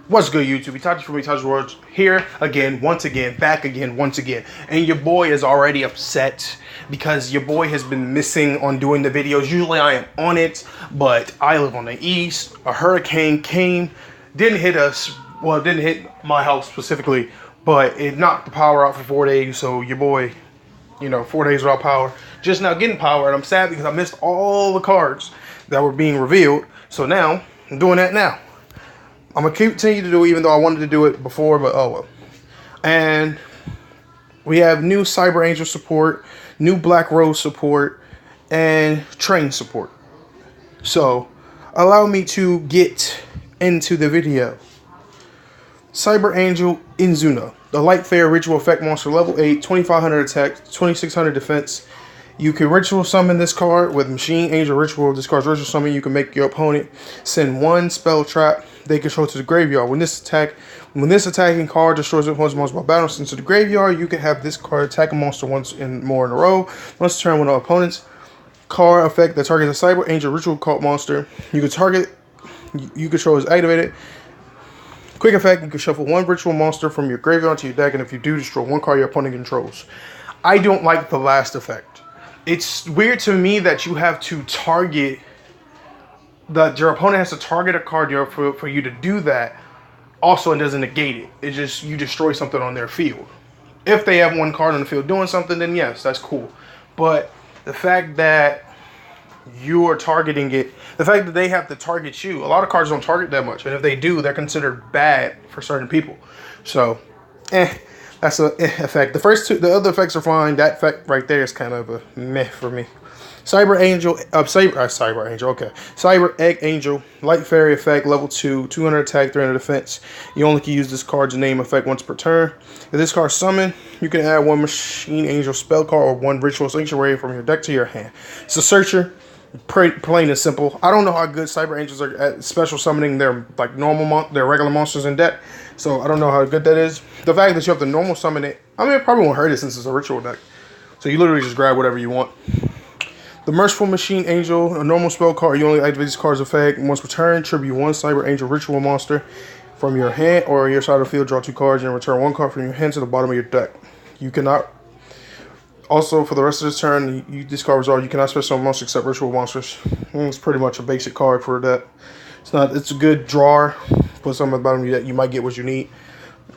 What's good, YouTube? Itachi from Itachi World here again, once again, back again, once again. And your boy is already upset because your boy has been missing on doing the videos. Usually I am on it, but I live on the east. A hurricane came, didn't hit us, well, it didn't hit my house specifically, but it knocked the power out for 4 days. So your boy, 4 days without power. Just now getting power, and I'm sad because I missed all the cards that were being revealed. So now, I'm doing that now. I'm going to continue to do it even though I wanted to do it before, but oh well. And we have new Cyber Angel support, new Black Rose support, and Train support. So, allow me to get into the video. Cyber Angel Inzuno, the Light Fairy Ritual Effect Monster, level 8, 2500 attack, 2600 defense. You can ritual summon this card with Machine Angel Ritual. This card's ritual summon. You can make your opponent send one spell trap they control to the graveyard. When this attacking card destroys opponent's monster by battle sent to the graveyard, you can have this card attack a monster once and more in a row. Once a turn, when an opponent's card effect that targets a Cyber Angel Ritual cult monster you control is activated. Quick effect: you can shuffle one ritual monster from your graveyard to your deck, and if you do, destroy one card your opponent controls. I don't like the last effect. It's weird to me that you have to target, that your opponent has to target a card for you to do that. Also, it doesn't negate it. It's just you destroy something on their field. If they have one card on the field doing something, then yes, that's cool. But the fact that you are targeting it, the fact that they have to target you, a lot of cards don't target that much. And if they do, they're considered bad for certain people. So, that's an effect. The other effects are fine. That effect right there is kind of a meh for me. Cyber Egg Angel, Light Fairy effect, level 2, 200 attack, 300 defense. You only can use this card's name effect once per turn. If this card summoned, you can add one Machine Angel spell card or one Ritual Sanctuary from your deck to your hand. It's a searcher. Plain and simple. I don't know how good Cyber Angels are at special summoning their their regular monsters in deck. So I don't know how good that is. The fact that you have to normal summon it, I mean, it probably won't hurt it since it's a ritual deck. So you literally just grab whatever you want. The Merciful Machine Angel, a normal spell card. You only activate this card's effect once per turn. Tribute one Cyber Angel ritual monster from your hand or your side of the field. Draw 2 cards and return 1 card from your hand to the bottom of your deck. You cannot. Also, for the rest of this turn, you discard resolve. You cannot special summon monsters except ritual monsters. It's pretty much a basic card for that. It's a good drawer. Put something at the bottom of your deck. You might get what you need.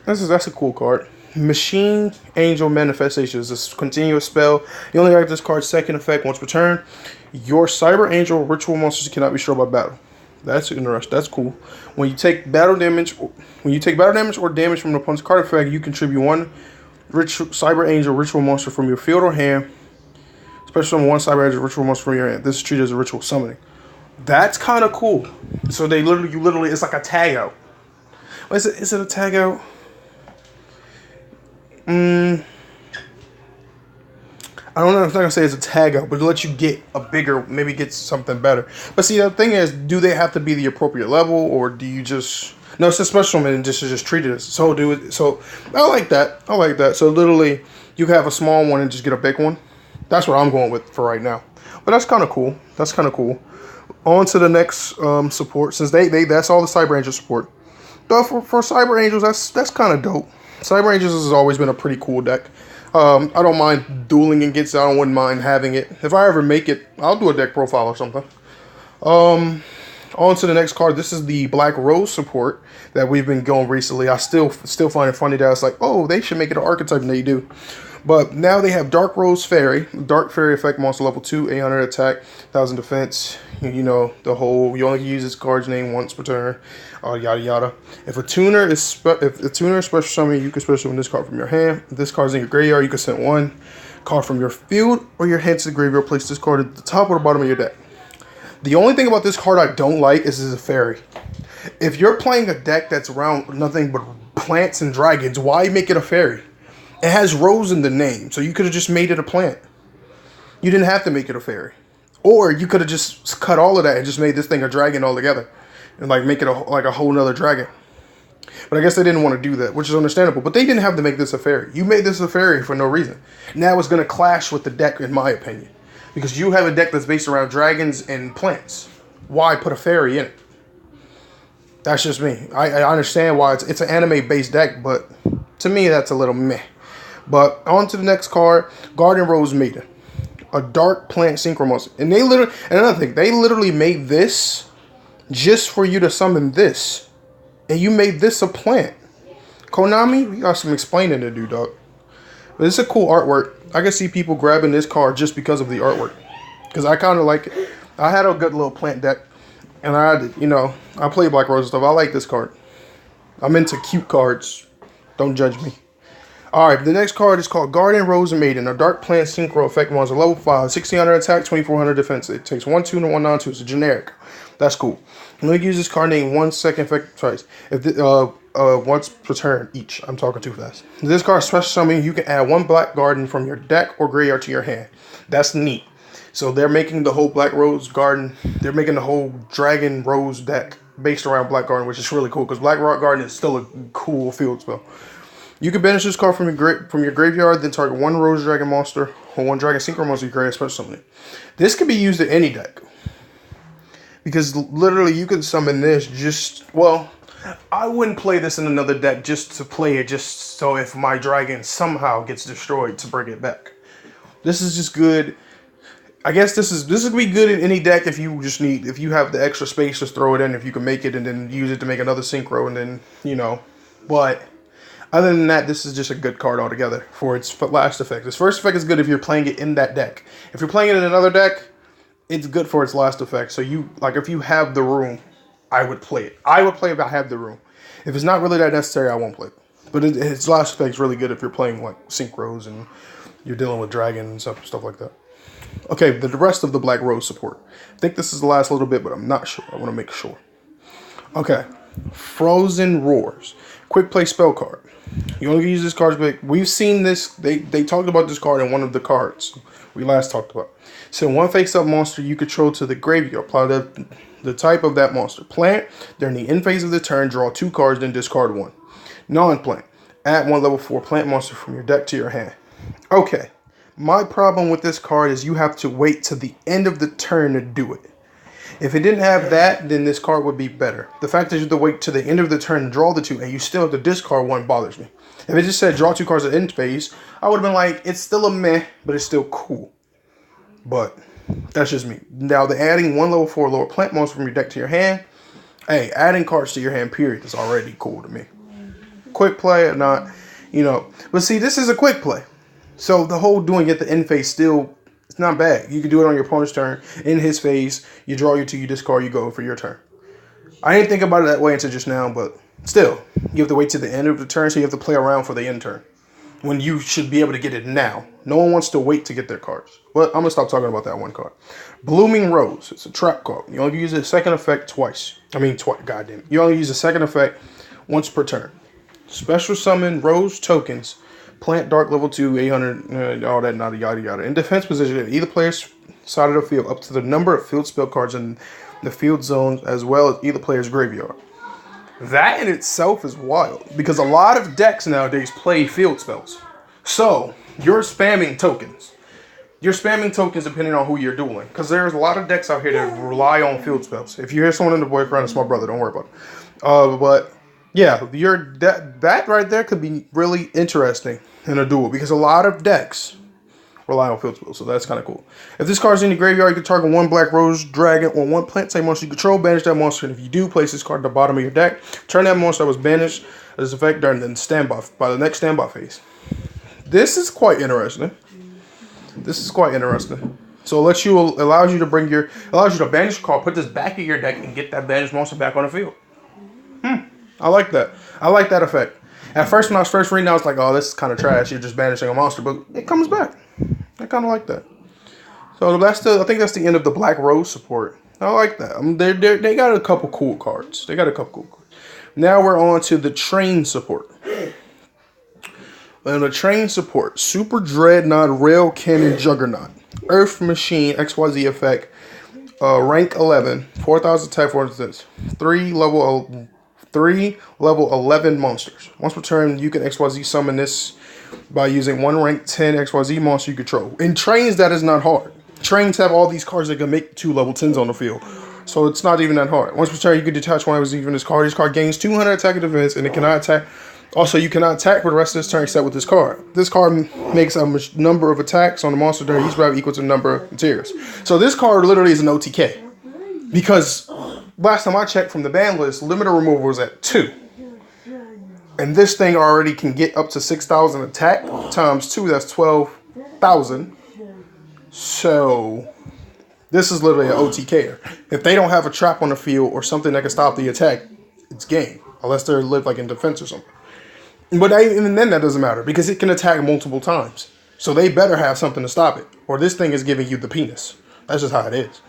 That's a cool card. Machine Angel Manifestation is a continuous spell. You only activate this card's second effect once per turn. Your Cyber Angel ritual monsters cannot be destroyed by battle. That's interesting. That's cool. When you take battle damage, or damage from an opponent's card effect, you contribute one Cyber Angel ritual monster from your field or hand. Special summon one Cyber Angel ritual monster from your hand. This is treated as a ritual summoning. That's kind of cool. So you literally, it's like a tag out. Is it a tag out? I don't know if I'm gonna say it's a tag out, but it lets you get a bigger, maybe get something better. But see, the thing is, do they have to be the appropriate level, or do you just? No, it's a special summon and just treat it as so. So I like that. So literally, you have a small one and just get a big one. That's what I'm going with for right now. But that's kind of cool. On to the next support, since that's all the Cyber Angel support. But for Cyber Angels, that's kind of dope. Cyber Angels has always been a pretty cool deck. I don't mind dueling against it. I wouldn't mind having it. If I ever make it, I'll do a deck profile or something. On to the next card. This is the Black Rose support that we've been going recently. I still find it funny that it's like, oh, they should make it an archetype, and they do. But now they have Dark Rose Fairy. Dark Fairy effect monster level 2, 800 attack, 1000 defense. You only use this card's name once per turn. Yada yada. If a tuner is special summon, you can special summon this card from your hand. If this card's in your graveyard, you can send one card from your field or your hand to the graveyard. Place this card at the top or the bottom of your deck. The only thing about this card I don't like is it's a fairy. If you're playing a deck that's around nothing but plants and dragons, why make it a fairy? It has rose in the name, so you could have just made it a plant. You didn't have to make it a fairy. Or you could have just cut all of that and just made this thing a dragon altogether. And make it a whole nother dragon. But I guess they didn't want to do that, which is understandable. But they didn't have to make this a fairy. You made this a fairy for no reason. Now it's going to clash with the deck, in my opinion. Because you have a deck that's based around dragons and plants. Why put a fairy in it? That's just me. I understand why it's an anime-based deck, but to me, that's a little meh. But on to the next card, Garden Rose Maiden. A dark plant synchro monster. And they literally, and another thing, they literally made this just for you to summon this. And you made this a plant. Konami, we got some explaining to do, dog. But it's a cool artwork. I can see people grabbing this card just because of the artwork. Because I kind of like it. I had a good little plant deck. And I play Black Rose and stuff. I like this card. I'm into cute cards. Don't judge me. Alright, the next card is called Garden Rose Maiden, a dark plant synchro effect monster, level 5, 1600 attack, 2400 defense. It takes 1/2 and 1/2. It's a generic. That's cool. I'm going to use this card name 1 second effect twice. If once per turn each. I'm talking too fast. This card special summon, you can add 1 black garden from your deck or graveyard to your hand. That's neat. So they're making the whole Black Rose Garden, they're making the whole Dragon Rose deck based around Black Garden, which is really cool because Black Rock Garden is still a cool field spell. You can banish this card from your graveyard, then target 1 Rose Dragon monster or 1 Dragon Synchro monster you create a special summon. This can be used in any deck. Because literally you can summon this I wouldn't play this in another deck just to play it, just so if my dragon somehow gets destroyed to bring it back. This is just good. I guess this would be good in any deck if you have the extra space to throw it in, if you can make it and then use it to make another synchro and then, but other than that, this is just a good card altogether for its last effect. This first effect is good if you're playing it in that deck. If you're playing it in another deck, it's good for its last effect. So if you have the room, I would play it. I would play it if I have the room. If it's not really that necessary, I won't play it. But its last effect is really good if you're playing like synchros and you're dealing with dragon and stuff like that. Okay, the rest of the Black Rose support. I think this is the last little bit, but I'm not sure. I want to make sure. Okay, Frozen Roars. Quick play spell card. You only use this card, but we've seen this. They talked about this card in one of the cards we last talked about. Send 1 face-up monster you control to the graveyard. Apply the type of that monster. Plant. During the end phase of the turn, draw 2 cards, then discard 1. Non-plant. Add 1 level 4 plant monster from your deck to your hand. Okay. My problem with this card is you have to wait to the end of the turn to do it. If it didn't have that, then this card would be better. The fact that you have to wait to the end of the turn to draw the 2, and you still have to discard 1 bothers me. If it just said draw 2 cards at end phase, I would have been like, it's still a meh, but it's still cool. But that's just me. Now, the adding 1 level 4 lower plant monster from your deck to your hand, hey, adding cards to your hand, period, is already cool to me. Quick play or not, But see, this is a quick play. So the whole doing at the end phase still, it's not bad. You can do it on your opponent's turn. In his phase, you draw your 2, you discard, you go for your turn. I didn't think about it that way until just now, but still, you have to wait to the end of the turn, so you have to play around for the end turn. When you should be able to get it now. No one wants to wait to get their cards. But I'm going to stop talking about that one card. Blooming Rose. It's a trap card. You only use the second effect twice. Goddamn. You only use the second effect once per turn. Special summon Rose tokens. Plant Dark level 2, 800, all that, nada, yada, yada. In defense position, at either player's side of the field, up to the number of field spell cards in the field zones, as well as either player's graveyard. That in itself is wild, because a lot of decks nowadays play field spells. So, you're spamming tokens. You're spamming tokens depending on who you're dueling, because there's a lot of decks out here that rely on field spells. If you hear someone in the boyfriend, it's my brother, don't worry about it. But yeah, that right there could be really interesting in a duel, because a lot of decks rely on field spells, so that's kind of cool. If this card's in the graveyard, you can target 1 Black Rose Dragon or 1 plant type monster you control, banish that monster, and if you do, place this card at the bottom of your deck, turn that monster that was banished as effect during the standby by the next standby phase. This is quite interesting. So it allows you to banish a card, put this back in your deck, and get that banished monster back on the field. I like that. I like that effect. At first, when I was first reading, I was like, oh, this is kind of trash. You're just banishing a monster. But it comes back. I kind of like that. So I think that's the end of the Black Rose support. I like that. They got a couple cool cards. Now we're on to the Train support. And the Train support. Super Dreadnought Rail Cannon Juggernaut. Earth Machine XYZ effect. Rank 11. 4,000 attack, 4,000 3 level 11 monsters. Once per turn, you can XYZ summon this by using 1 rank 10 XYZ monster you control. In trains, that is not hard. Trains have all these cards that can make 2 level 10s on the field. So it's not even that hard. Once per turn, you can detach one of even this card. This card gains 200 attack and defense, and it cannot attack. Also, you cannot attack for the rest of this turn except with this card. This card makes a number of attacks on the monster during each round equal to the number of materials. So this card literally is an OTK. Because last time I checked from the ban list, limiter removal was at 2. And this thing already can get up to 6,000 attack times 2. That's 12,000. So this is literally an OTKer. If they don't have a trap on the field or something that can stop the attack, it's game. Unless they're live like in defense or something. But even then that doesn't matter because it can attack multiple times. So they better have something to stop it. Or this thing is giving you the penis. That's just how it is.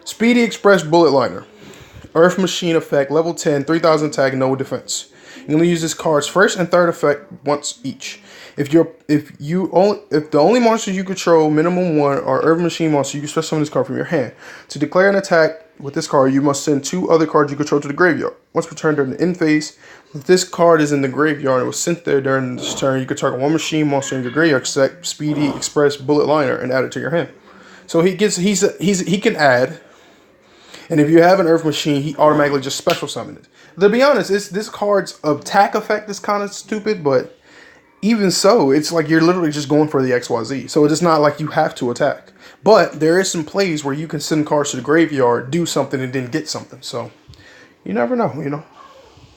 Speedy Express Bullet Liner. Earth Machine effect, level 10, 3,000 attack, no defense. You only use this card's first and third effect once each. If the only monsters you control, minimum 1, are Earth Machine monsters, you can special summon this card from your hand. To declare an attack with this card, you must send 2 other cards you control to the graveyard. Once per turn during the end phase, if this card is in the graveyard and was sent there during this turn, you can target 1 machine monster in your graveyard, select Speedy Express Bullet Liner, and add it to your hand. So he can add. And if you have an Earth Machine, he automatically just special summon it. To be honest, this card's attack effect is kind of stupid, but even so, it's like you're literally just going for the XYZ. So it's not like you have to attack. But there is some plays where you can send cards to the graveyard, do something, and then get something. So you never know, you know.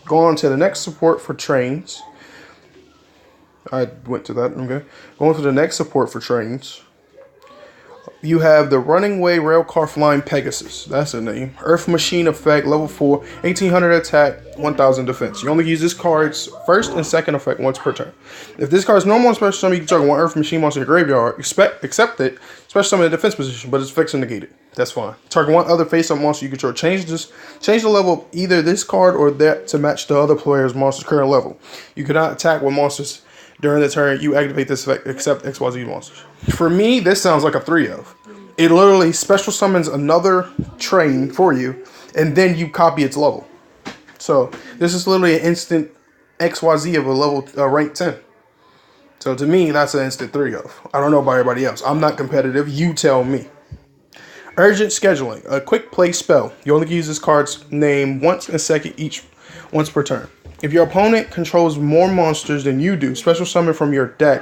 Go on to the next support for trains. I went to that, okay. Going to the next support for trains. You have the Running Way Railcar Flying Pegasus. That's the name. Earth Machine effect, level 4, 1,800 attack, 1,000 defense. You only use this card's first and second effect once per turn. If this card's normal special summon, you can target 1 Earth Machine monster in your graveyard. Except it, special summon in the defense position, but it's fixed and negated. That's fine. Target 1 other face-up monster you control. Change the level of either this card or that to match the other player's monster's current level. You cannot attack with monsters during the turn you activate this effect except XYZ monsters. For me, this sounds like a 3-of. It literally special summons another train for you, and then you copy its level. So this is literally an instant XYZ of a level rank 10. So to me, that's an instant 3-of. I don't know about everybody else. I'm not competitive. You tell me. Urgent Scheduling. A quick play spell. You only use this card's name once and second each once per turn. If your opponent controls more monsters than you do, special summon from your deck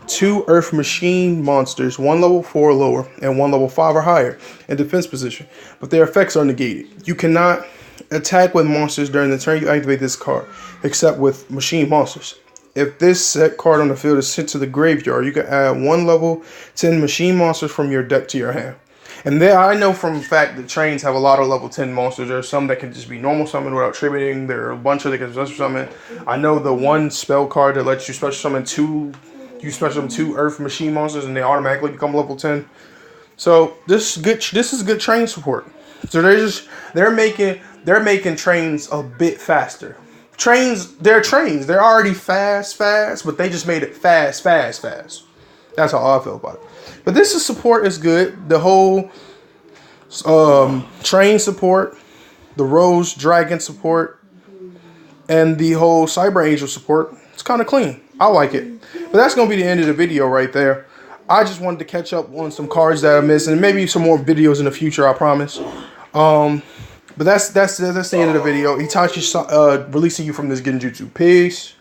2 Earth Machine monsters, 1 level 4 or lower, and 1 level 5 or higher in defense position, but their effects are negated. You cannot attack with monsters during the turn you activate this card, except with machine monsters. If this set card on the field is sent to the graveyard, you can add 1 level 10 machine monsters from your deck to your hand. And there, I know from fact that trains have a lot of level 10 monsters. There are some that can just be normal summon without tributing. There are a bunch of that can special summon. I know the one spell card that lets you special summon 2 Earth Machine monsters and they automatically become level 10. So this is good train support. So they're making trains a bit faster. They're trains. They're already fast, but they just made it fast. That's how I feel about it. But this support is good. The whole train support, the Rose Dragon support, and the whole Cyber Angel support, it's kind of clean. I like it. But that's going to be the end of the video right there. I just wanted to catch up on some cards that I missed, and maybe some more videos in the future, I promise. But that's the end of the video. Itachi releasing you from this Genjutsu. Peace.